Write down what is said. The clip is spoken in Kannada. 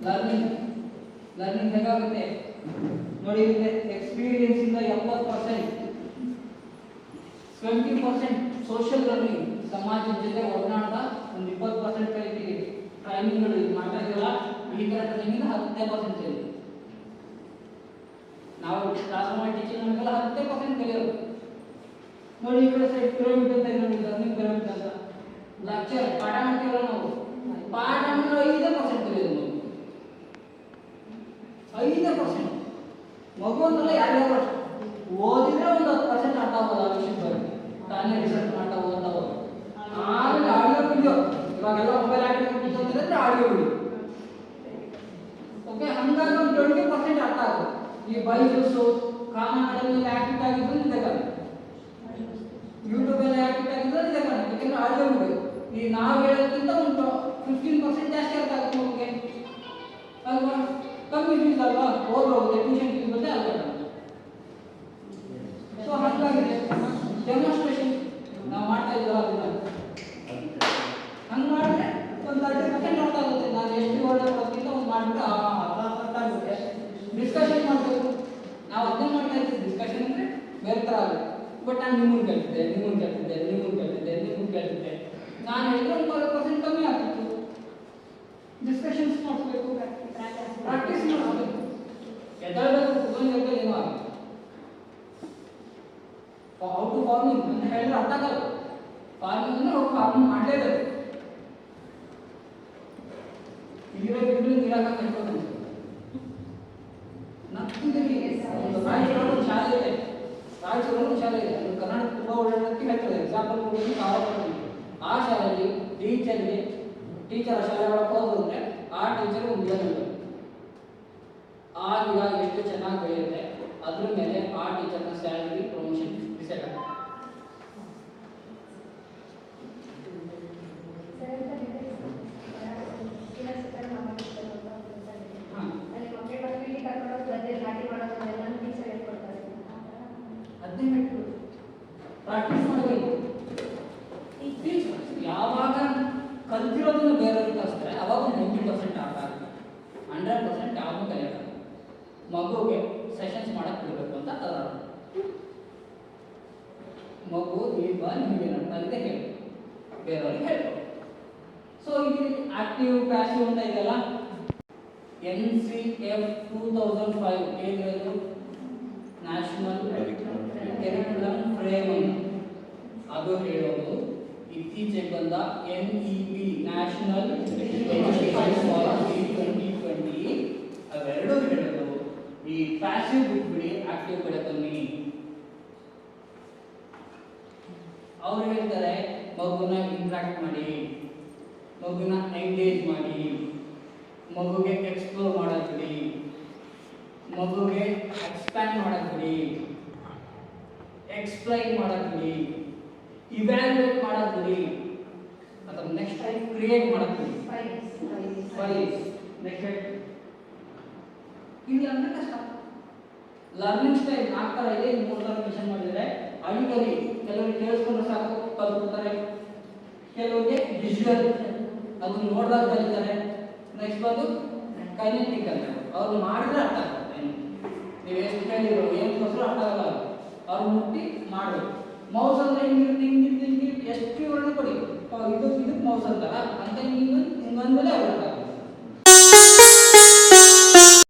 ಲರ್ನಿಂಗ್ ಲರ್ನಿಂಗ್ ಹೇಗಾಗುತ್ತೆ ನೋಡಿ, ಎಕ್ಸ್ಪೀರಿಯನ್ಸ್ ಇಂದ 70%, 20% ಸೋಷಿಯಲ್ ಲರ್ನಿಂಗ್, ಸಮಾಜದ ಜೊತೆ ಒಡನಾಟ ಒಂದು 20% ಕಲಿತೀವಿ. ಟ್ರೈನಿಂಗ್ಗಳು ಮಾಡ್ತಾ ಇದೆಯಲ್ಲ, ಈ ಥರ ಟ್ರೈನಿಂಗ್ 10% ಇದೆ. ನಾವು ಕ್ಲಾಸ್ ಮಾಡಿ ಟೀಚಿಂಗ್ ಮಾಡಿದಲ್ಲ 10% ಕಲಿಯೋದು. ನೋಡಿ ಈ ಕಡೆ ಸೈಡ್ ಪಿರಮಿಡ್ ಅಂತ ಇದೆ ನೋಡಿ, ಲರ್ನಿಂಗ್ ಪಿರಮಿಡ್ ಅಂತ. ಲೆಕ್ಚರ್ ಪಾಠ ಮಾಡ್ತೀವಲ್ಲ ನಾವು, ಪಾಠ ಮಾಡಿದ್ರೆ 5% ಕಲಿಯೋದು. 5% ಮಗು ಅಂತಲ್ಲ, ಯಾರ್ಯಾರು ಓದಿದ್ರೆ ಒಂದು 10% ಅರ್ಥ ಆಗೋದು ಆ ವಿಷಯದ ಬಗ್ಗೆ, ತಾನೇ ರಿಸರ್ಚ್ ಮಾಡ್ತಾ ಓದ್ತಾ ಹೋಗೋದು. ಆಮೇಲೆ ಆಡಿಯೋ ವಿಡಿಯೋ, ಇವಾಗೆಲ್ಲ ಮೊಬೈಲ್ ಆಡಿಯೋ ಅಂದ್ರೆ ಆಡಿಯೋ ವಿಡಿಯೋ. ಓಕೆ, ಹಂಗಾಗಿ ಒಂದು 20% ಅರ್ಥ ಆಗೋದು. ಈ ಬೈಜೂಸು ಖಾನ್ ಅಕಾಡೆಮಿಯಲ್ಲಿ ಆಕ್ಟಿವ್ ಆಗಿದ್ದು ನಿಜಕ್ಕಲ್ಲ, ಯೂಟ್ಯೂಬ್ ಅಲ್ಲಿ ಆಕ್ಟಿವ್ ಆಗಿದ್ದು ನಿಜಕ್ಕಲ್ಲ, ಯಾಕಂದ್ರೆ ಆಡಿಯೋ ವಿಡಿಯೋ. ಈ ನಾವು ಹೇಳೋದಕ್ಕಿಂತ ಒಂದು 15% ಜಾಸ್ತಿ ಅರ್ಥ ಆಗುತ್ತೆ ನಮಗೆ ಅಲ್ವಾ. ಕಮ್ಮಿ ಫೀಸ್ ಅಲ್ವಾ, ಓದೋಗುತ್ತೆ, ಟ್ಯೂಷನ್ ಫೀಸ್ ಬಂದರೆ ಅಲ್ವಾ. ಸೊ ಹಾಗಾಗಿ ಡೆಮಾನ್ಸ್ಟ್ರೇಷನ್ ನಾವು ಮಾಡ್ತಾ ಇದ್ದೀವಿ, ಅದನ್ನ ಹಂಗೆ ಮಾಡಿದ್ರೆ ಒಂದು 30% ಅರ್ಥ ಆಗುತ್ತೆ. ನಾನು ಎಷ್ಟು ಒಳ್ಳೆ ಕೊಡೋದ್ಕಿಂತ ಒಂದು ಮಾಡಿಬಿಟ್ಟು ಅರ್ಥ ಆಗುತ್ತೆ. ಡಿಸ್ಕಷನ್ ಮಾಡಬೇಕು, ನಾವು ಅದನ್ನೇ ಮಾಡ್ತಾ ಇದ್ದೀವಿ. ಡಿಸ್ಕಷನ್ ಅಂದರೆ ಬೇರೆ ಥರ ಆಗುತ್ತೆ. ಬಟ್ ನಾನು ನಿಮ್ಮನ್ನು ಕೇಳ್ತಿದ್ದೆ, ನಾನು ಹೇಳಿದ್ರೆ ಒಂದು 40% ಕಮ್ಮಿ ಆಗ್ತಿತ್ತು. ಡಿಸ್ಕಷನ್ಸ್ ಮಾಡಿಸ್ಬೇಕು, ಪ್ರಾಕ್ಟೀಸ್ ಮಾಡಬೇಕು, ಎದ್ದಾಗಬೇಕು, ಕುತ್ಕೊಂಡು ಏನೋ ಆಗುತ್ತೆ. ಹೌ ಟು ಫಾರ್ಮಿಂಗ್ ಅಂತ ಹೇಳಿದ್ರೆ ಅರ್ಥ ಆಗಲ್ಲ. ಫಾರ್ಮಿಂಗ್ ಅಂದರೆ ಅವ್ರು ಫಾರ್ಮಿಂಗ್ ಮಾಡಲೇಬೇಕು. ಇಲ್ಲಿರೋ ಗಿಡಗಳು ನೀರಾಗ ಕಟ್ಕೊಂಡು ಶಾಲೆ ಇದೆ, ರಾಯಚೂರಲ್ಲಿ ಶಾಲೆ ಇದೆ, ಕರ್ನಾಟಕ ತುಂಬ ಓಡಾಡೋದಕ್ಕೆ ಹೇಳ್ತಾರೆ. ಎಕ್ಸಾಂಪಲ್ ಕೊಡಿ, ಆ ಶಾಲೆಯಲ್ಲಿ ಟೀಚರ್ ಶಾಲೆ ಒಳಗೆ ಹೋದ್ರೆ ಆ ಟೀಚರ್ ಒಂದು ಗಿಡ ನೆಡಬೇಕು. ಆ ಗಿಡ ಎಷ್ಟು ಚೆನ್ನಾಗಿ ಬೆಳೆಯುತ್ತೆ ಅದ್ರ ಮೇಲೆ ಆ ಟೀಚರ್ನ ಸ್ಯಾಲರಿ ಪ್ರಮೋಷನ್ ಡಿಸೈಡ್ ಆಗುತ್ತೆ. ಪ್ರಾಕ್ಟೀಸ್ ಮಾಡಬೇಕು. ಯಾವಾಗ ಕಲ್ತಿರೋದನ್ನು ಬೇರೆಯವ್ರಿಗೆ ಕಲಿಸ್ತಾರೆ ಅವಾಗ 90% ಅರ್ಥ ಆಗುತ್ತೆ, 100% ಯಾವುದು ಕಲಿಯೋದು. ಮಗುಗೆ ಸೆಷನ್ಸ್ ಮಾಡಕ್ಕೆ ಬಿಡಬೇಕು ಅಂತ ಅದರ ಮಗು ಈಗ ನಿಮಗೇನು ಅರ್ಥ ಆಗಿದೆ ಹೇಳಿ, ಬೇರೆಯವ್ರಿಗೆ ಹೇಳ್ಬೇಕು. ಸೊ ಇದು ಆಕ್ಟಿವ್ ಪ್ಯಾಸಿವ್ ಅಂತ ಇದೆಯಲ್ಲ, NCF 2005 ಏನಿರೋದು ನ್ಯಾಷನಲ್ ಕರಿಕ್ಯುಲಮ್ ಫ್ರೇಮ್ ಅದು ಹೇಳೋದು. ಇತ್ತೀಚೆಗೆ ಬಂದ NEP ನ್ಯಾಷನಲ್ ಎಜುಕೇಷನ್ ಪಾಲಿಸಿ 2020 ಅವೆರಡೂ ಹೇಳೋದು ಈ ಪ್ಯಾಸಿವ್ ಬಿಟ್ಬಿಡಿ, ಆಕ್ಟಿವ್ ಕಡೆ ಬನ್ನಿ. ಅವ್ರು ಹೇಳ್ತಾರೆ ಮಗುನ ಇಂಟ್ರಾಕ್ಟ್ ಮಾಡಿ, ಮಗುನ ಎಂಗೇಜ್ ಮಾಡಿ, ಮಗುಗೆ ಎಕ್ಸ್ಪ್ಲೋರ್ ಮಾಡಕ್ ಬಿಡಿ, ಮಗುಗೆ ಎಕ್ಸ್ಪ್ಯಾಂಡ್ ಮಾಡಕ್ ಬಿಡಿ, ಎಕ್ಸ್ಪ್ಲೈನ್ ಮಾಡಕ್ ಬಿಡಿ, ಇವ್ಯಾಲ್ಯೂಯೇಟ್ ಮಾಡಕ್ ಬಿಡಿ, ಅಥವಾ ನೆಕ್ಸ್ಟ್ ಟೈಮ್ ಕ್ರಿಯೇಟ್ ಮಾಡಕ್ ಬಿಡಿ. ಇಲ್ಲಿ ಅಂದ್ರೆ ಕಷ್ಟ. ಲರ್ನಿಂಗ್ ಸ್ಟೈಲ್ 4 ಥರ ಇದೆ, 3 ಥರ ಮೆನ್ಷನ್ ಮಾಡಿದರೆ. ಆಡಿಟರಿ ಕೆಲವರಿಗೆ ಕೇಳಿಸ್ಕೊಂಡ್ರೆ ಸಾಕು ಕಲ್ತ್ಕೊಳ್ತಾರೆ, ಕೆಲವರಿಗೆ ವಿಜುವಲ್ ಅದನ್ನು ನೋಡಿದಾಗ ಕಲಿತಾರೆ. ನೆಕ್ಸ್ಟ್ ಬಂದು ಕೈನೆಟಿಕ್ ಅಂತ, ಅವ್ರು ಮಾಡಿದ್ರೆ ಅರ್ಥ ಆಗುತ್ತೆ. ನೀವು ಎಷ್ಟು ಕೇಳಿರೋ ಏನಕ್ಕೋಸ್ಕರ ಅರ್ಥ ಆಗಲ್ಲ, ಅವ್ರು ಮುಟ್ಟಿ ಮಾಡಬೇಕು. ಮೌಸ್ ಅಂದ್ರೆ ಹಿಂಗಿರುತ್ತೆ, ಎಷ್ಟು ವಿವರಣೆ ಕೊಡಿ, ಇದಕ್ಕೆ ಮೌಸ್ ಅಂತಾರ ಅಂತ ಹಿಂಗಂದ್ಮೇಲೆ ಅವ್ರು